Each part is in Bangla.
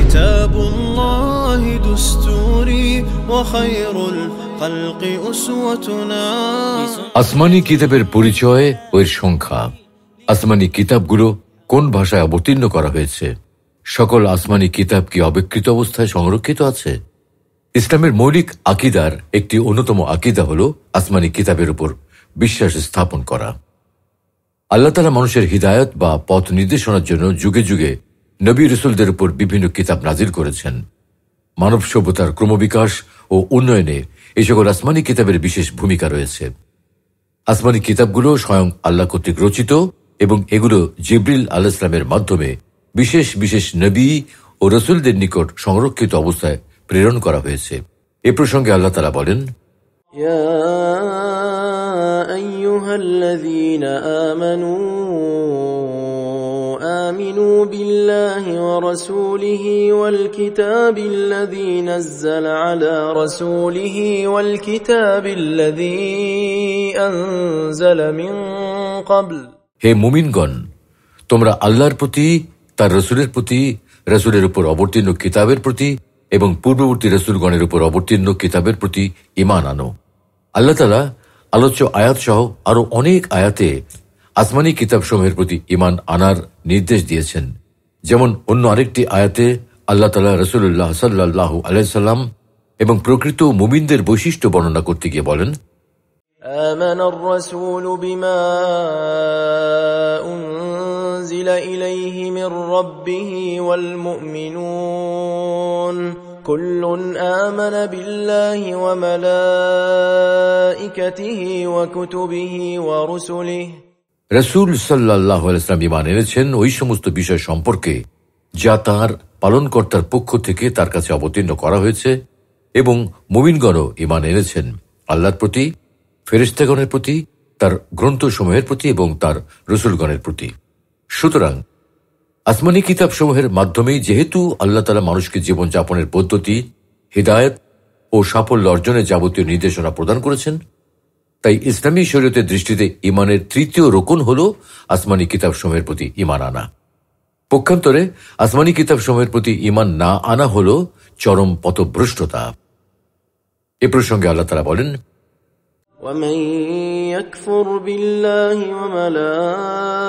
كتاب الله دستوري وخير الخلق أسوتنا। আসমানি কিতাবের পরিচয় ও এর সংখ্যা। আসমানি কিতাবগুলো কোন ভাষায় অবতীর্ণ করা হয়েছে? সকল আসমানি কিতাব কি অবিকৃত অবস্থায় সংরক্ষিত আছে? ইসলামের মৌলিক আকীদার একটি অন্যতম আকীদা হল আসমানি কিতাবের উপর বিশ্বাস স্থাপন করা। আল্লাহ তাআলা মানুষের হিদায়াত বা পথ নির্দেশনার জন্য যুগে যুগে নবী রাসূলদের উপর বিভিন্ন কিতাব নাজিল করেছেন। মানব সভ্যতার ক্রমবিকাশ ও উন্নয়নে এই সকল আসমানি কিতাবের বিশেষ ভূমিকা রয়েছে। আসমানি কিতাবগুলো স্বয়ং আল্লাহ কর্তৃক রচিত এবং এগুলো জিবরিল আলাইহিস সালামের মাধ্যমে বিশেষ বিশেষ নবী ও রাসূলদের নিকট সংরক্ষিত অবস্থায় প্রেরণ করা হয়েছে। এ প্রসঙ্গে আল্লাহ তাআলা বলেন, ইয়া আইয়ুহাল্লাযীনা আমানু আমিনু বিল্লাহি ওয়া রাসূলিহি ওয়াল কিতাবিল্লাযী নাযালা আলা রাসূলিহি ওয়াল কিতাবিল্লাযী আনজালা মিন ক্বাবল। হে মুমিনগণ, তোমরা আল্লাহর প্রতি, তার রাসূলের প্রতি, রাসূলের উপর অবতীর্ণ কিতাবের প্রতি এবং পূর্ববর্তী রাসূলগণের উপর অবতীর্ণ কিতাবের প্রতি ঈমান আনো। আল্লাহ তাআলা আলোচ্য আয়াত সহ আরো অনেক আয়াতে আসমানি কিতাবসমূহের প্রতি ঈমান আনার নির্দেশ দিয়েছেন। যেমন অন্য আরেকটি আয়াতে আল্লাহ তাআলা রাসূলুল্লাহ সাল্লাল্লাহু আলাইহি সাল্লাম এবং প্রকৃত মুমিনদের বৈশিষ্ট্য বর্ণনা করতে গিয়ে বলেন, আমানার রাসূলু বিমা উনজিলা ইলাইহি মির রাব্বিহি ওয়াল মুমিনুন কুল্লুন আমানা বিল্লাহি ওয়া মালাইকাতিহি ওয়া কুতুবিহি ওয়া রুসুলিহি। রাসূল সাল্লাল্লাহু আলাইহি ওয়াসাল্লাম ঈমান এনেছেন ওই সমস্ত বিষয় সম্পর্কে যা তার পালনকর্তার পক্ষ থেকে তার কাছে অবতীর্ণ করা হয়েছে, এবং মুমিনগণও ঈমান এনেছেন আল্লাহর প্রতি, ফেরেশতাগণের প্রতি, তার গ্রন্থসমূহের প্রতি এবং তার রাসূলগণের প্রতি। সুতরাং আসমানি কিতাবসমূহের মাধ্যমেই যেহেতু আল্লাহ তাআলা মানুষকে জীবনযাপনের পদ্ধতি, হিদায়াত ও সাফল্য অর্জনের যাবতীয় নির্দেশনা প্রদান করেছেন, তাই ইসলামী শরীয়তের দৃষ্টিতে ঈমানের তৃতীয় রুকন হল আসমানি কিতাবসমূহের প্রতি ঈমান আনা। পক্ষান্তরে আসমানি কিতাবসমূহের প্রতি ঈমান না আনা হল চরম পথভ্রষ্টতা। এ প্রসঙ্গে আল্লাহ তাআলা বলেন, وَمَن يَكْفُرْ بِاللَّهِ وَمَلَائِكَتِهِ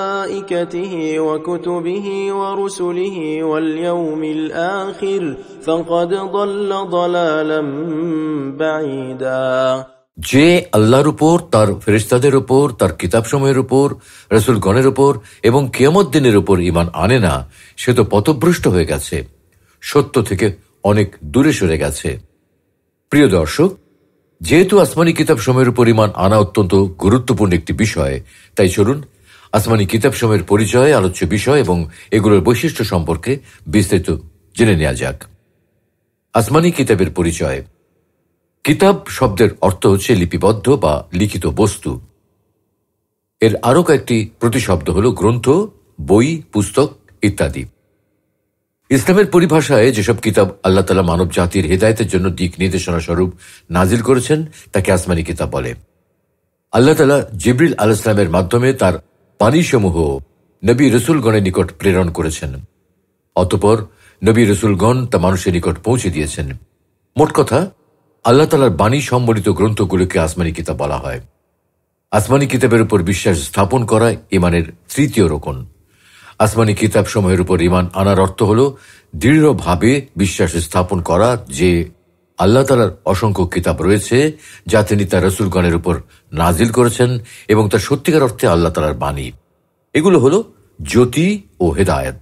وَكُتُبِهِ وَرُسُلِهِ وَالْيَوْمِ الْآخِرِ فَقَدْ ضَلَّ ضَلَالًا بَعِيدًا। যে আল্লাহর উপর, তার ফেরেশতাদের উপর, তার কিতাবসমূহের উপর, রাসূলগণের উপর এবং কিয়ামত দিনের উপর ঈমান আনে না, সে তো পথভ্রষ্ট হয়ে গেছে, সত্য থেকে অনেক দূরে সরে গেছে। প্রিয় দর্শক, যেহেতু আসমানি কিতাবসমূহের উপর ঈমান আনা অত্যন্ত গুরুত্বপূর্ণ একটি বিষয়, তাই চলুন আসমানি কিতাবসমূহের পরিচয়, আলোচ্য বিষয় এবং এগুলোর বৈশিষ্ট্য সম্পর্কে বিস্তারিত জেনে নেওয়া যাক। আসমানি কিতাবের পরিচয়। কিতাব শব্দের অর্থ হচ্ছে লিপিবদ্ধ বা লিখিত বস্তু। এর আরও কয়েকটি প্রতিশব্দ হল গ্রন্থ, বই, পুস্তক ইত্যাদি। ইসলামের পরিভাষায় যেসব কিতাব আল্লাহ তাআলা মানব জাতির হেদায়েতের জন্য দিক নির্দেশনা স্বরূপ নাজিল করেছেন তাকে আসমানি কিতাব বলে। আল্লাহ তাআলা জিবরিল আলাইহিস সালামের মাধ্যমে তার বাণীসমূহ নবী রাসূলগণের নিকট প্রেরণ করেছেন। অতঃপর নবী রাসূলগণ তা মানুষের নিকট পৌঁছে দিয়েছেন। মোট কথা, আল্লাহ তাআলার বাণী সম্বলিত গ্রন্থগুলোকে আসমানি কিতাব বলা হয়। আসমানি কিতাবের উপর বিশ্বাস স্থাপন করা ঈমানের তৃতীয় রুকন। আসমানি কিতাবসমূহের উপর ঈমান আনার অর্থ হল দৃঢ়ভাবে বিশ্বাস স্থাপন করা যে আল্লাহ তাআলার অসংখ্য কিতাব রয়েছে যা তিনি তার রাসূলগণের উপর নাজিল করেছেন এবং তা সত্যিকার অর্থে আল্লাহ তাআলার বাণী। এগুলো হল জ্যোতি ও হেদায়েত।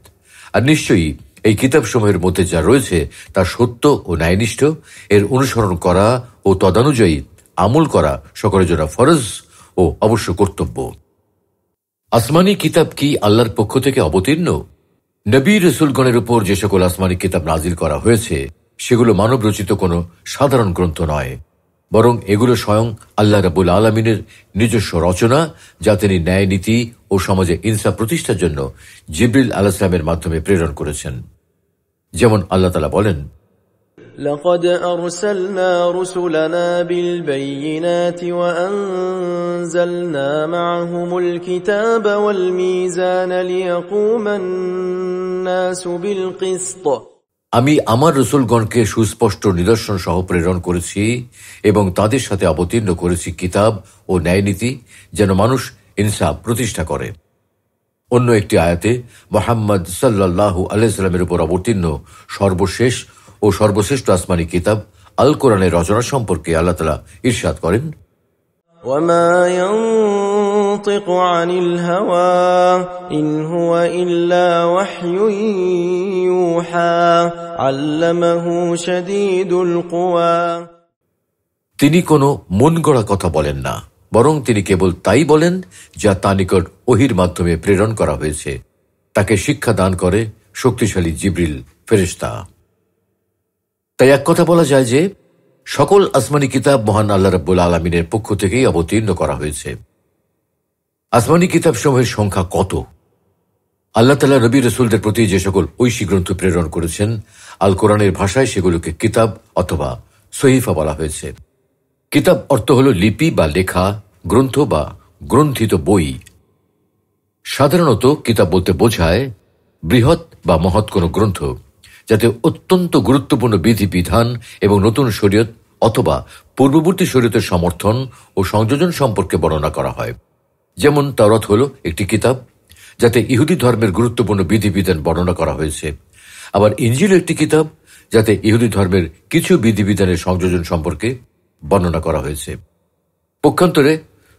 আর নিশ্চয়ই এই কিতাবসমূহের মধ্যে যা রয়েছে তা সত্য ও ন্যায়নিষ্ঠ। এর অনুসরণ করা ও তদানুযায়ী আমল করা সকলের জন্য ফরজ ও অবশ্য কর্তব্য। আসমানি কিতাব কি আল্লাহর পক্ষ থেকে অবতীর্ণ? নবী রাসূলগণের উপর যে সকল আসমানি কিতাব নাজিল করা হয়েছে সেগুলো মানব রচিত কোনো সাধারণ গ্রন্থ নয়, বরং এগুলো স্বয়ং আল্লাহ রাব্বুল আলামিনের নিজস্ব রচনা, যা তিনি ন্যায় নীতি ও সমাজে ইনসাফ প্রতিষ্ঠার জন্য জিবরিল আলাইহিস সালামের মাধ্যমে প্রেরণ করেছেন। যেমন আল্লাহ তাআলা বলেন, لقد أرسلنا رسلنا بالبينات وأنزلنا معهم الكتاب والميزان ليقوم الناس بالقسط আমি আমার রসুলগণকে সুস্পষ্ট নিদর্শন সহ প্রেরণ করেছি এবং তাদের সাথে অবতীর্ণ করেছি কিতাব ও ন্যায়নীতি, যেন মানুষ ইনসাফ প্রতিষ্ঠা করে। অন্য একটি আয়াতে মুহাম্মদ সাল্লাল্লাহু আলাইহি সাল্লামের উপর অবতীর্ণ সর্বশেষ ও সর্বশ্রেষ্ঠ আসমানি কিতাব আল কোরআনের রচনা সম্পর্কে আল্লাহ তাআলা ইরশাদ করেন, وما ينطق عن الهوى إن هو إلا وحي يوحى علمه شديد القوى। তিনি কোনো মন গড়া কথা বলেন না, বরং তিনি কেবল তাই বলেন যা তার নিকট ওহীর মাধ্যমে প্রেরণ করা হয়েছে। তাকে শিক্ষা দান করে শক্তিশালী জিবরিল ফেরেশতা। তাই এক কথা বলা যায় যে সকল আসমানি কিতাব মহান আল্লাহ রাব্বুল আলামিনের পক্ষ থেকেই অবতীর্ণ করা হয়েছে। আসমানি কিতাব সমূহের সংখ্যা কত? আল্লাহ তাআলা নবী রাসূলদের প্রতি যে সকল ঐশী গ্রন্থ প্রেরণ করেছেন, আল কোরআনের ভাষায় সেগুলোকে কিতাব অথবা সহিফা বলা হয়েছে। কিতাব অর্থ হল লিপি বা লেখা, গ্রন্থ বা গ্রন্থিত বই। সাধারণত কিতাব বলতে বোঝায় বৃহৎ বা মহৎ কোনো গ্রন্থ, যাতে অত্যন্ত গুরুত্বপূর্ণ বিধিবিধান এবং নতুন শরীয়ত অথবা পূর্ববর্তী শরীয়তের সমর্থন ও সংযোজন সম্পর্কে বর্ণনা করা হয়। যেমন তাওরাত হল একটি কিতাব, যাতে ইহুদি ধর্মের গুরুত্বপূর্ণ বিধিবিধান বর্ণনা করা হয়েছে। আবার ইনজিল একটি কিতাব, যাতে ইহুদি ধর্মের কিছু বিধিবিধানের সংযোজন সম্পর্কে বর্ণনা করা হয়েছে। পক্ষান্তরে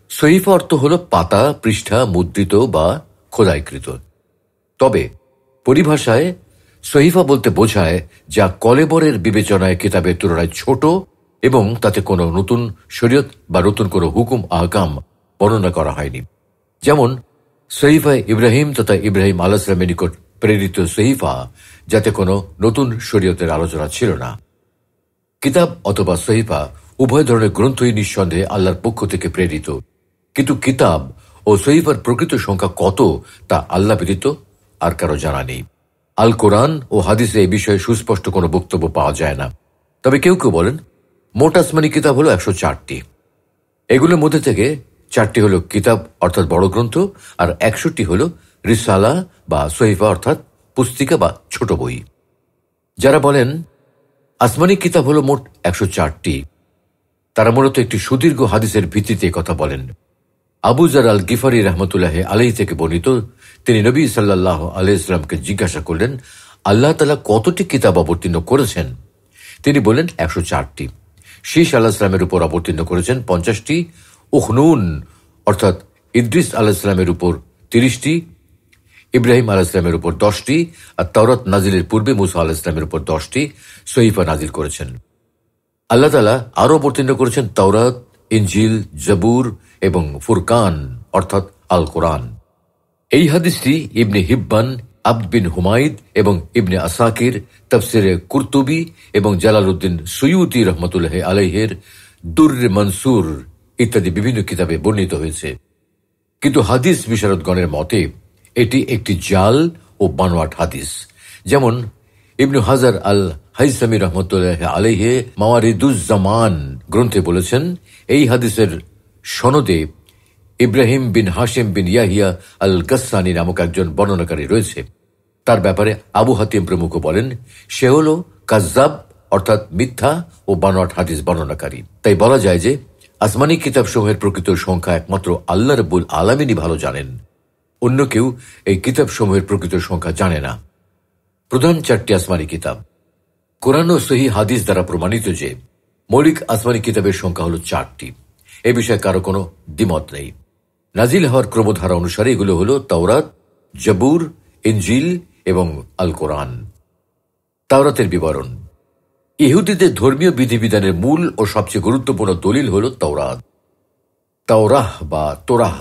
সহিফা অর্থ হল পাতা, পৃষ্ঠা, মুদ্রিত বা খোদাইকৃত। তবে পরিভাষায় সহিফা বলতে বোঝায় যা কলেবরের বিবেচনায় কিতাবের তুলনায় ছোট এবং তাতে কোনো নতুন শরীয়ত বা নতুন কোনো হুকুম আহকাম বর্ণনা করা হয়নি। যেমন সহিফায় ইব্রাহিম তথা ইব্রাহিম আলাইহিস সালামের নিকট প্রেরিত সহিফা, যাতে কোনো নতুন শরীয়তের আলোচনা ছিল না। কিতাব অথবা সহিফা উভয় ধরনের গ্রন্থই নিঃসন্দেহে আল্লাহর পক্ষ থেকে প্রেরিত, কিন্তু কিতাব ও সহিফার প্রকৃত সংখ্যা কত তা আল্লাহ ব্যতীত আর কারো জানা নেই। আল কোরআন ও হাদিসে এই বিষয়ে সুস্পষ্ট কোনো বক্তব্য পাওয়া যায় না। তবে কেউ কেউ বলেন মোট আসমানি কিতাব হলো 104টি। এগুলোর মধ্যে থেকে 4টি হলো কিতাব অর্থাৎ বড় গ্রন্থ, আর 61টি হলো রিসালা বা সহিফা অর্থাৎ পুস্তিকা বা ছোট বই। যারা বলেন আসমানি কিতাব হলো মোট 104টি, তারা মূলত একটি সুদীর্ঘ হাদিসের ভিত্তিতে কথা বলেন। আবু যার আল গিফারি রহমতুল্লাহ আলাইহি থেকে বর্ণিত, তিনি নবী সাল্লাল্লাহু আলাইহি সাল্লামকে জিজ্ঞাসা করলেন, আল্লাহ তাআলা কতটি কিতাব অবতীর্ণ করেছেন? তিনি বলেন 104টি। শীশ আলাইহিস সালামের উপর অবতীর্ণ করেছেন 50টি, উখনুন অর্থাৎ ইদ্রিস আলাইহিস সালামের উপর 30টি, ইব্রাহিম আলাইহিস সালামের উপর 10টি, আর তাওরাত নাজিলের পূর্বে মুসা আলাইহিস সালামের উপর 10টি সহিফা নাজিল করেছেন। আল্লাহ তাআলা আরও অবতীর্ণ করেছেন তাওরাত, ইনজিল, জবুর এবং ফুরকান অর্থাৎ আল কোরআন। এই হাদিসটি ইবনে হিব্বান, আবদ বিন হুমায়দ এবং ইবনে আসাকির, তাফসিরে কুরতুবি এবং জালালউদ্দিন সুয়ুতি রহমতুল্লাহ আলাইহির দুররে মনসুর ইত্যাদি বিভিন্ন কিতাবে বর্ণিত হয়েছে। কিন্তু হাদিস বিশারদগণের মতে এটি একটি জাল ও বানোয়াট হাদিস। যেমন ইবনু হাজার আল হাইসামি রহমতুল্লাহ আলাইহি মাওয়ারিদুজ্জামান গ্রন্থে বলেছেন, এই হাদিসের সনদে ইব্রাহিম বিন হাশিম বিন ইয়াহিয়া আল গাসসানি নামক একজন বর্ণনাকারী রয়েছে। তার ব্যাপারে আবু হাতিম প্রমুখ বলেন, সে হল কাজ্জাব অর্থাৎ মিথ্যা ও বানোয়াট হাদিস বর্ণনাকারী। তাই বলা যায় যে আসমানি কিতাব সমূহের প্রকৃত সংখ্যা একমাত্র আল্লাহ রাব্বুল আলামিনই ভালো জানেন। অন্য কেউ এই কিতাব সমূহের প্রকৃত সংখ্যা জানে না। প্রধান 4টি আসমানি কিতাব। কোরআন ও সহি হাদিস দ্বারা প্রমাণিত যে মৌলিক আসমানি কিতাবের সংখ্যা হল 4টি। এ বিষয়ে কারো কোনো দ্বিমত নেই। নাজিল হওয়ার ক্রমধারা অনুসারে এগুলো হল তাওরাত, জবুর, ইনজিল এবং আল কোরআন। তাওরাতের বিবরণ। ইহুদিদের ধর্মীয় বিধিবিধানের মূল ও সবচেয়ে গুরুত্বপূর্ণ দলিল হল তাওরাত। তাওরাহ বা তোরাহ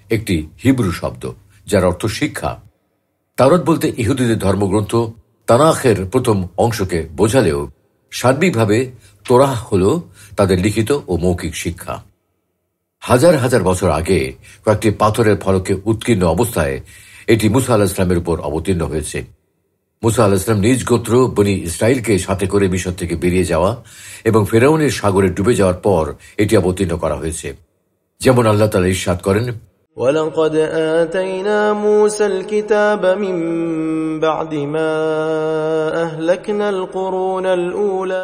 একটি হিব্রু শব্দ, যার অর্থ শিক্ষা। তাওরাত বলতে ইহুদিদের ধর্মগ্রন্থ তানাখের প্রথম অংশকে বোঝালেও সার্বিকভাবে তোরাহ হল তাদের লিখিত ও মৌখিক শিক্ষা। হাজার হাজার বছর আগে কয়েকটি পাথরের ফলকে উৎকীর্ণ অবস্থায় এটি মুসা আলাইহিস সালামের উপর অবতীর্ণ হয়েছে। মুসা আলাইহিস সালাম নিজ গোত্র বনি ইসরাইলকে সাথে করে মিশর থেকে বেরিয়ে যাওয়া এবং ফেরাউনের সাগরে ডুবে যাওয়ার পর এটি অবতীর্ণ করা হয়েছে। যেমন আল্লাহ তাআলা ইরশাদ করেন, ولقد آتينا موسى الكتاب من بعد ما أهلكنا القرون الأولى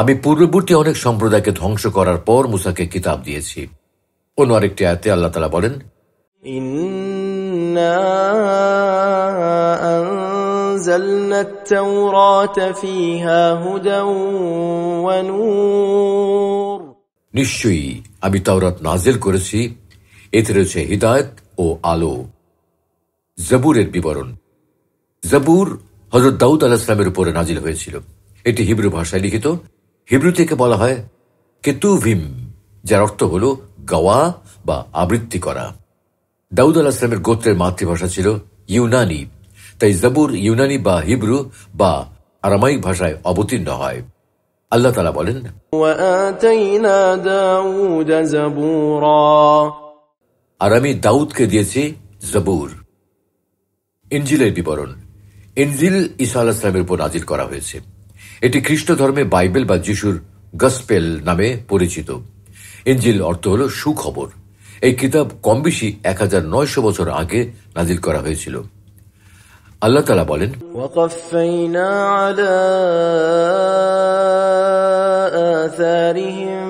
আমি পূর্ববর্তী অনেক সম্প্রদায়কে ধ্বংস করার পর মুসাকে কিতাব দিয়েছি। অন্য আরেকটি আয়াতে আল্লাহ তাআলা বলেন, إنا أنزلنا التوراة فيها هدى ونور নিশ্চয়ই আমি তাওরাত নাজিল করেছি, এতে রয়েছে হিদায়াত ও আলো। জবুরের বিবরণ। জবুর হযরত দাউদ আলাইহিস সালামের উপরে নাজিল হয়েছিল। এটি হিব্রু ভাষায় লিখিত। হিব্রু থেকে বলা হয় কেতুভিম, যার অর্থ হল গাওয়া বা আবৃত্তি করা। দাউদ আলাইহিস সালামের গোত্রের মাতৃভাষা ছিল ইউনানি, তাই জবুর ইউনানি বা হিব্রু বা আরামাইক ভাষায় অবতীর্ণ হয়। আল্লাহ তাআলা বলেন, وآتينا داود زبورا আর আমি দাউদকে দিয়েছি জবুর। ইনজিলের বিবরণ। ইনজিল ঈসা আলাইহিস সালামের উপর নাজিল করা হয়েছে। এটি খ্রিস্ট ধর্মে বাইবেল বা যিশুর গসপেল নামে পরিচিত। ইনজিল অর্থ হল সুখবর। এই কিতাব কম বেশি 1900 বছর আগে নাজিল করা হয়েছিল। আল্লাহ তাআলা বলেন, وقفينا على آثارهم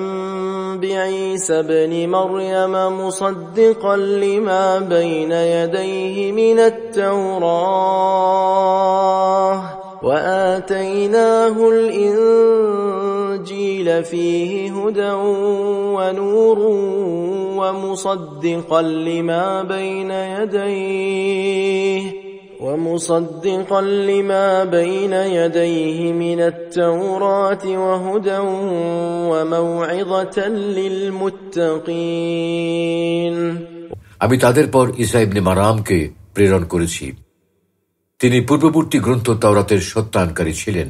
بعيسى ابن مريم مصدقا لما بين يديه من التوراة وآتيناه الإنجيل فيه هدى ونور ومصدقا لما بين يديه من التوراة وهدى وموعظة للمتقين আমি তাদের পর ঈসা ইবনে মারয়ামকে প্রেরণ করেছি। তিনি পূর্ববর্তী গ্রন্থ তাওরাতের সত্যায়নকারী ছিলেন।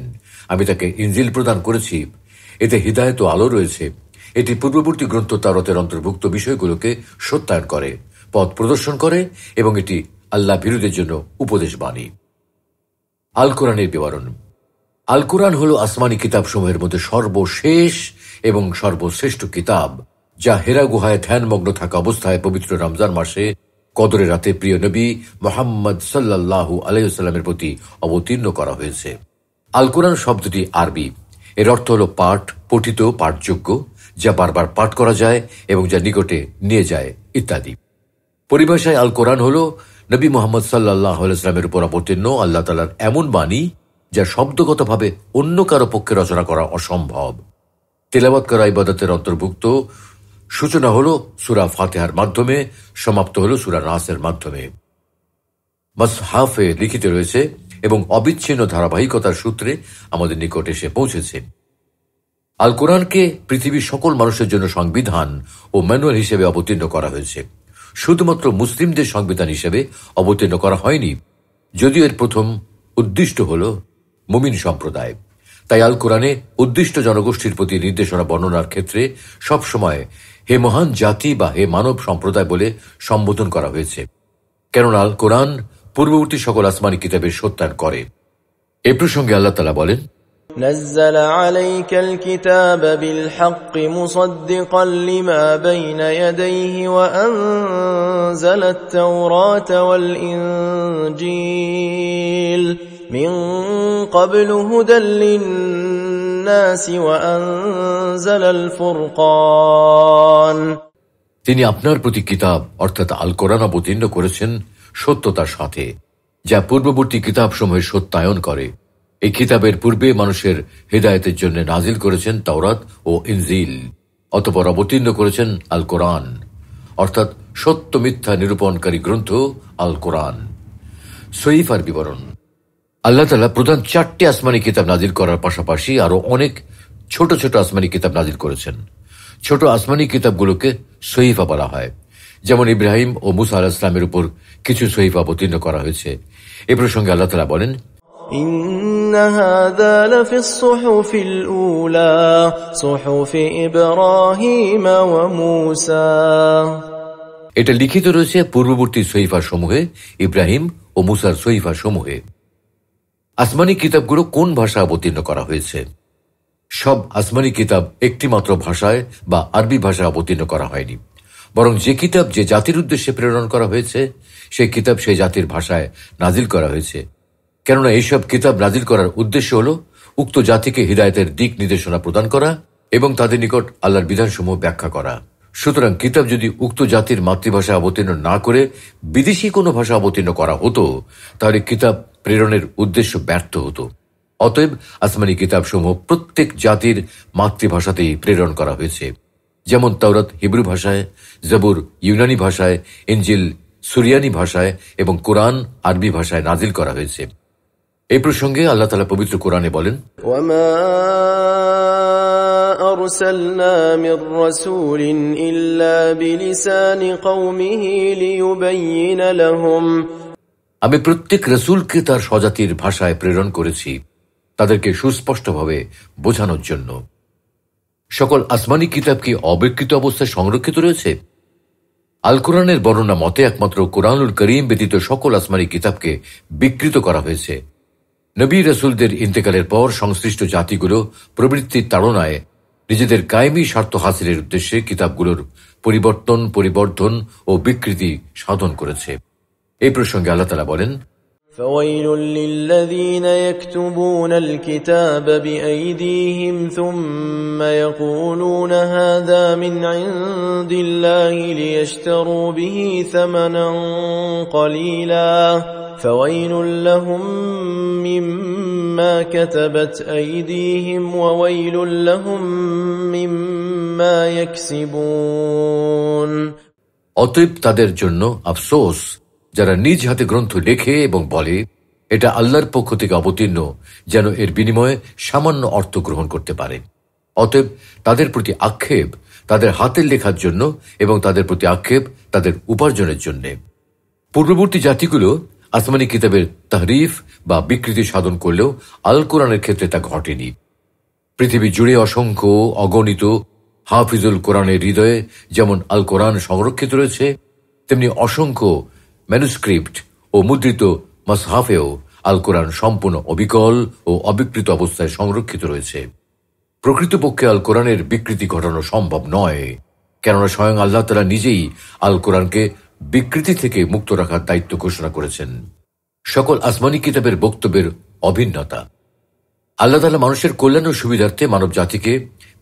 আমি তাকে ইনজিল প্রদান করেছি, এতে হিদায়াত ও আলো রয়েছে। এটি পূর্ববর্তী গ্রন্থ তাওরাতের অন্তর্ভুক্ত বিষয়গুলোকে সত্যায়ন করে, পথ প্রদর্শন করে এবং এটি আল্লাহ বিরোধীদের জন্য উপদেশ বাণী। আল কোরআনের বিবরণ। আল কোরআন হল আসমানি কিতাবসমূহের মধ্যে সর্বশেষ এবং সর্বশ্রেষ্ঠ কিতাব, যা হেরা গুহায় ধ্যানমগ্ন থাকা অবস্থায় পবিত্র রমজান মাসে কদরের রাতে প্রিয় নবী মুহাম্মদ সাল্লাল্লাহু আলাইহি ওয়াসাল্লামের প্রতি অবতীর্ণ করা হয়েছে। আল কোরআন শব্দটি আরবি। এর অর্থ হল পাঠ, পঠিত, পাঠযোগ্য, যা বারবার পাঠ করা যায় এবং যা নিকটে নিয়ে যায় ইত্যাদি। পরিভাষায় আল কোরআন হল নবী মুহাম্মদ সাল্লাল্লাহু আলাইহি ওয়াসাল্লামের উপর অবতীর্ণ আল্লাহ তাআলার এমন বাণী যা শব্দগতভাবে অন্য কারো পক্ষে রচনা করা অসম্ভব। তেলাওয়াত করা ইবাদতের অন্তর্ভুক্ত। সূচনা হল সূরা ফাতিহার মাধ্যমে, সমাপ্ত হল সূরা নাসের মাধ্যমে। মুসহাফে লিখিত রয়েছে এবং অবিচ্ছিন্ন ধারাবাহিকতার সূত্রে আমাদের নিকট এসে পৌঁছেছে। আল কোরআনকে পৃথিবীর সকল মানুষের জন্য সংবিধান ও ম্যানুয়াল হিসেবে অবতীর্ণ করা হয়েছে। শুধুমাত্র মুসলিমদের সংবিধান হিসেবে অবতীর্ণ করা হয়নি, যদিও এর প্রথম উদ্দিষ্ট হল মুমিন সম্প্রদায়। তাই আল কোরআনে উদ্দিষ্ট জনগোষ্ঠীর প্রতি নির্দেশনা বর্ণনার ক্ষেত্রে সবসময় হে মহান জাতি বা হে মানব সম্প্রদায় বলে সম্বোধন করা হয়েছে, কেননা আল কোরআন পূর্ববর্তী সকল আসমানি কিতাবের সত্যায়ন করে। এ প্রসঙ্গে আল্লাহ তাআলা বলেন, نزل عليك الكتاب بالحق مصدقا لما بين يديه وأنزل التوراة والإنجيل من قبل هدى للناس وأنزل الفرقان তিনি আপনার প্রতি কিতাব অর্থাৎ আল কোরআন অবতীর্ণ করেছেন সত্যতার সাথে, যা পূর্ববর্তী কিতাবসমূহের সত্যায়ন করে। এই কিতাবের পূর্বে মানুষের হিদায়াতের জন্য নাজিল করেছেন তাওরাত ও ইনজিল, অতঃপর অবতীর্ণ করেছেন আল কোরআন অর্থাৎ সত্য মিথ্যা নিরূপণকারী গ্রন্থ আল কোরআন। সহিফার বিবরণ। আল্লাহ তাআলা প্রধান 4টি আসমানি কিতাব নাজিল করার পাশাপাশি আরো অনেক ছোট ছোট আসমানি কিতাব নাজিল করেছেন। ছোট আসমানি কিতাবগুলোকে সহিফা বলা হয়। যেমন ইব্রাহিম ও মুসা আলাইহিস সালামের উপর কিছু সহিফা অবতীর্ণ করা হয়েছে। এ প্রসঙ্গে আল্লাহ তাআলা বলেন, إن هذا لفي الصحف الأولى صحف إبراهيم وموسى এটা লিখিত রয়েছে পূর্ববর্তী সহিফা সমূহে, ইব্রাহিম ও মুসার সহিফা সমূহে। আসমানি কিতাবগুলো কোন ভাষা অবতীর্ণ করা হয়েছে? সব আসমানি কিতাব একটি মাত্র ভাষায় বা আরবি ভাষায় অবতীর্ণ করা হয়নি। বরং যে কিতাব যে জাতির উদ্দেশ্যে প্রেরণ করা হয়েছে সেই কিতাব সেই জাতির ভাষায় নাজিল করা হয়েছে। কেননা এইসব কিতাব নাজিল করার উদ্দেশ্য হল উক্ত জাতিকে হিদায়তের দিক নির্দেশনা প্রদান করা এবং তাদের নিকট আল্লাহর বিধানসমূহ ব্যাখ্যা করা। সুতরাং কিতাব যদি উক্ত জাতির মাতৃভাষা অবতীর্ণ না করে বিদেশি কোনো ভাষা অবতীর্ণ করা হতো তাহলে কিতাব প্রেরণের উদ্দেশ্য ব্যর্থ হতো। অতএব আসমানি কিতাবসমূহ প্রত্যেক জাতির মাতৃভাষাতেই প্রেরণ করা হয়েছে। যেমন তাওরাত হিব্রু ভাষায়, জবুর ইউনানি ভাষায়, ইনজিল সুরিয়ানি ভাষায় এবং কোরআন আরবি ভাষায় নাজিল করা হয়েছে। এই প্রসঙ্গে আল্লাহ তাআলা পবিত্র কোরআনে বলেন, وما أرسلنا من رسول إلا بلسان قومه ليبين لهم আমি প্রত্যেক রসুলকে তার স্বজাতির ভাষায় প্রেরণ করেছি তাদেরকে সুস্পষ্টভাবে বোঝানোর জন্য। সকল আসমানি কিতাব কি অবিকৃত অবস্থায় সংরক্ষিত রয়েছে? আল কোরআনের বর্ণনা মতে একমাত্র কোরআনুল করিম ব্যতীত সকল আসমানি কিতাবকে বিকৃত করা হয়েছে। নবী রসুলদের ইন্তেকালের পর সংশ্লিষ্ট জাতিগুলো প্রবৃত্তির তাড়নায় নিজেদের কায়েমী স্বার্থ হাসিলের উদ্দেশ্যে কিতাবগুলোর পরিবর্ধন ও বিকৃতি সাধন করেছে। এই প্রসঙ্গে আল্লাহ তাআলা বলেন, فويل للذين يكتبون الكتاب بأيديهم ثم يقولون هذا من عند الله ليشتروا به ثمنا قليلا فويل لهم مما كتبت أيديهم وويل لهم مما يكسبون। অতএব তাদের জন্য আফসোস যারা নিজ হাতে গ্রন্থ লেখে এবং বলে এটা আল্লাহর পক্ষ থেকে অবতীর্ণ, যেন এর বিনিময়ে সামান্য অর্থ গ্রহণ করতে পারে। অতএব তাদের প্রতি আক্ষেপ তাদের হাতের লেখার জন্য এবং তাদের প্রতি আক্ষেপ তাদের উপার্জনের জন্য। পূর্ববর্তী জাতিগুলো আসমানি কিতাবের তাহরিফ বা বিকৃতি সাধন করলেও আল কোরআনের ক্ষেত্রে তা ঘটেনি। পৃথিবী জুড়ে অসংখ্য অগণিত হাফিজুল কোরআনের হৃদয়ে যেমন আল কোরআন সংরক্ষিত রয়েছে, তেমনি অসংখ্য ম্যানুস্ক্রিপ্ট ও মুদ্রিত মাসহাফেও আল কোরআন সম্পূর্ণ অবিকল ও অবিকৃত অবস্থায় সংরক্ষিত রয়েছে। প্রকৃতপক্ষে আল কোরআনের বিকৃতি ঘটানো সম্ভব নয়, কেননা স্বয়ং আল্লাহ তাআলা নিজেই আল কোরআনকে বিকৃতি থেকে মুক্ত রাখার দায়িত্ব ঘোষণা করেছেন। সকল আসমানি কিতাবের বক্তব্যের অভিন্নতা। আল্লাহ তাআলা মানুষের কল্যাণ ও সুবিধার্থে মানব জাতিকে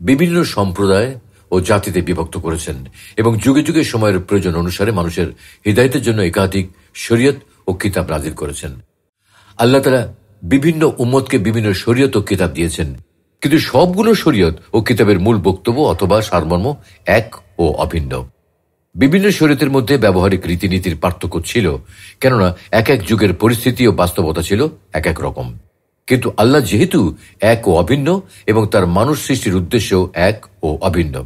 বিভিন্ন সম্প্রদায় ও জাতিতে বিভক্ত করেছেন এবং যুগে যুগে সময়ের প্রয়োজন অনুসারে মানুষের হিদায়াতের জন্য একাধিক শরীয়ত ও কিতাব নাজিল করেছেন। আল্লাহ তাআলা বিভিন্ন উম্মতকে বিভিন্ন শরীয়ত ও কিতাব দিয়েছেন, কিন্তু সবগুলো শরীয়ত ও কিতাবের মূল বক্তব্য অথবা সারমর্ম এক ও অভিন্ন। বিভিন্ন শরীয়তের মধ্যে ব্যবহারিক রীতিনীতির পার্থক্য ছিল, কেননা এক এক যুগের পরিস্থিতি ও বাস্তবতা ছিল এক এক রকম। কিন্তু আল্লাহ যেহেতু এক ও অভিন্ন এবং তার মানুষ সৃষ্টির উদ্দেশ্য এক ও অভিন্ন,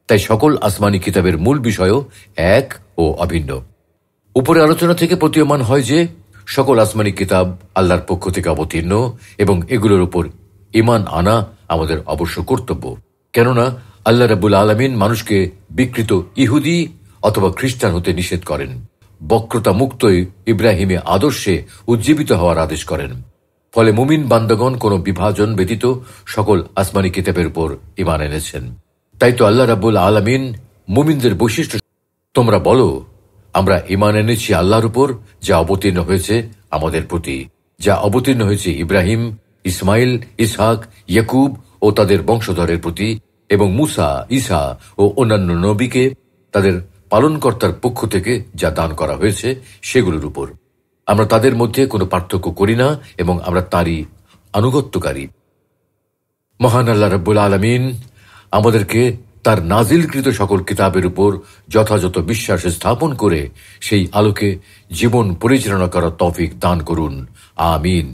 তাই সকল আসমানি কিতাবের মূল বিষয়ও এক ও অভিন্ন। উপরে আলোচনা থেকে প্রতীয়মান হয় যে সকল আসমানি কিতাব আল্লাহর পক্ষ থেকে অবতীর্ণ এবং এগুলোর উপর ঈমান আনা আমাদের অবশ্য কর্তব্য। কেননা আল্লাহ রাব্বুল আলামিন মানুষকে বিকৃত ইহুদি অথবা খ্রিস্টান হতে নিষেধ করেন, বক্রতা মুক্ত ইব্রাহিমী আদর্শে উজ্জীবিত হওয়ার আদেশ করেন। ফলে মুমিন বান্দাগণ কোন বিভাজন ব্যতীত সকল আসমানি কিতাবের উপর ঈমান এনেছেন। তাই তো আল্লাহ রাব্বুল আলামিন মুমিনদের বৈশিষ্ট্য, তোমরা বলো আমরা ঈমান এনেছি আল্লাহর উপর যা অবতীর্ণ হয়েছে আমাদের প্রতি, যা অবতীর্ণ হয়েছে ইব্রাহিম, ইসমাইল, ইসহাক, ইয়াকুব ও তাদের বংশধরের প্রতি, এবং মুসা, ঈসা ও অন্যান্য নবীকে তাদের পালনকর্তার পক্ষ থেকে যা দান করা হয়েছে সেগুলোর উপর। আমরা তাদের মধ্যে কোনো পার্থক্য করি না এবং আমরা তারই আনুগত্যকারী। মহান আল্লাহ রাব্বুল আলামিন আমাদেরকে তার নাজিলকৃত সকল কিতাবের উপর যথাযথ বিশ্বাস স্থাপন করে সেই আলোকে জীবন পরিচালনা করার তৌফিক দান করুন। আমিন।